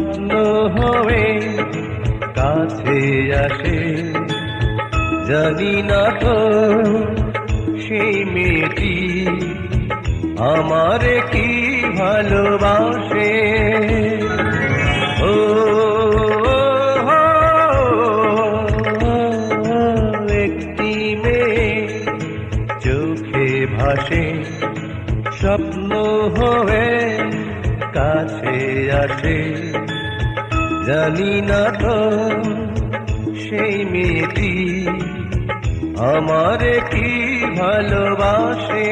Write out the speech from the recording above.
স্বপ্ন হয়ে কাছে আসে, জানি না তো সেই মেয়েটি আমারে কি ভালোবাসে। ও একটি মেয়ে চোখে ভাসে, স্বপ্ন হয়ে কাছে আসে, জানি না তো সেই মেয়েটি আমারে কি ভালোবাসে।